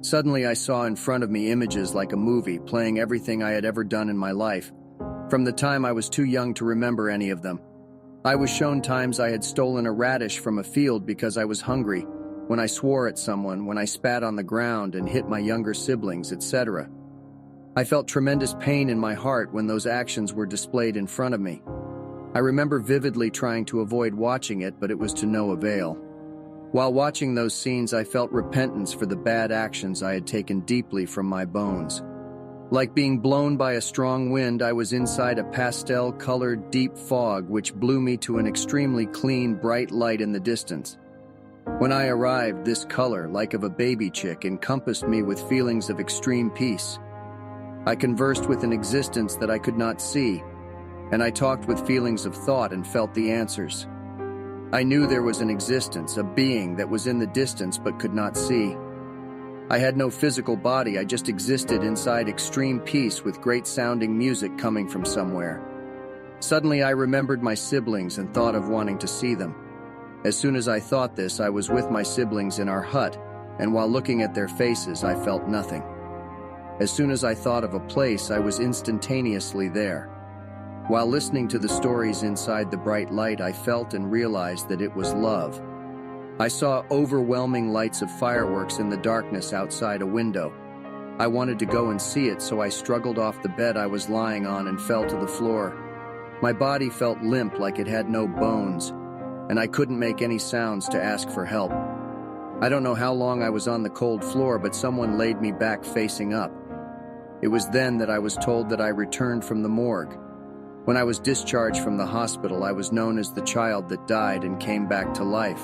Suddenly I saw in front of me images like a movie, playing everything I had ever done in my life, from the time I was too young to remember any of them. I was shown times I had stolen a radish from a field because I was hungry, when I swore at someone, when I spat on the ground and hit my younger siblings, etc. I felt tremendous pain in my heart when those actions were displayed in front of me. I remember vividly trying to avoid watching it, but it was to no avail. While watching those scenes, I felt repentance for the bad actions I had taken deeply from my bones. Like being blown by a strong wind, I was inside a pastel-colored deep fog which blew me to an extremely clean, bright light in the distance. When I arrived, this color, like of a baby chick, encompassed me with feelings of extreme peace. I conversed with an existence that I could not see, and I talked with feelings of thought and felt the answers. I knew there was an existence, a being that was in the distance but could not see. I had no physical body, I just existed inside extreme peace with great-sounding music coming from somewhere. Suddenly I remembered my siblings and thought of wanting to see them. As soon as I thought this, I was with my siblings in our hut, and while looking at their faces, I felt nothing. As soon as I thought of a place, I was instantaneously there. While listening to the stories inside the bright light, I felt and realized that it was love. I saw overwhelming lights of fireworks in the darkness outside a window. I wanted to go and see it, so I struggled off the bed I was lying on and fell to the floor. My body felt limp, like it had no bones, and I couldn't make any sounds to ask for help. I don't know how long I was on the cold floor, but someone laid me back facing up. It was then that I was told that I returned from the morgue. When I was discharged from the hospital, I was known as the child that died and came back to life.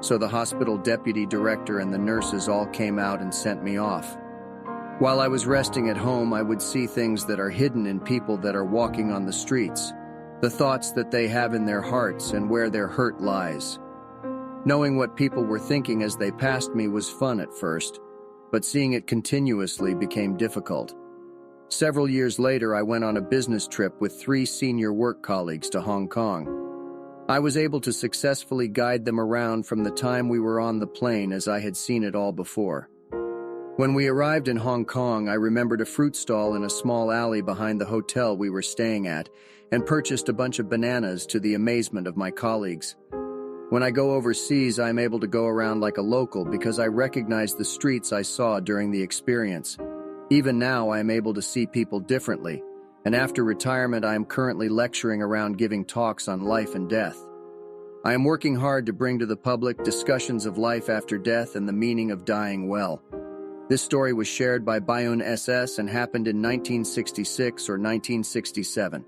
So the hospital deputy director and the nurses all came out and sent me off. While I was resting at home, I would see things that are hidden in people that are walking on the streets, the thoughts that they have in their hearts and where their hurt lies. Knowing what people were thinking as they passed me was fun at first, but seeing it continuously became difficult. Several years later, I went on a business trip with 3 senior work colleagues to Hong Kong. I was able to successfully guide them around from the time we were on the plane, as I had seen it all before. When we arrived in Hong Kong, I remembered a fruit stall in a small alley behind the hotel we were staying at and purchased a bunch of bananas to the amazement of my colleagues. When I go overseas, I'm able to go around like a local because I recognize the streets I saw during the experience. Even now, I am able to see people differently, and after retirement, I am currently lecturing around giving talks on life and death. I am working hard to bring to the public discussions of life after death and the meaning of dying well. This story was shared by Bayun SS and happened in 1966 or 1967.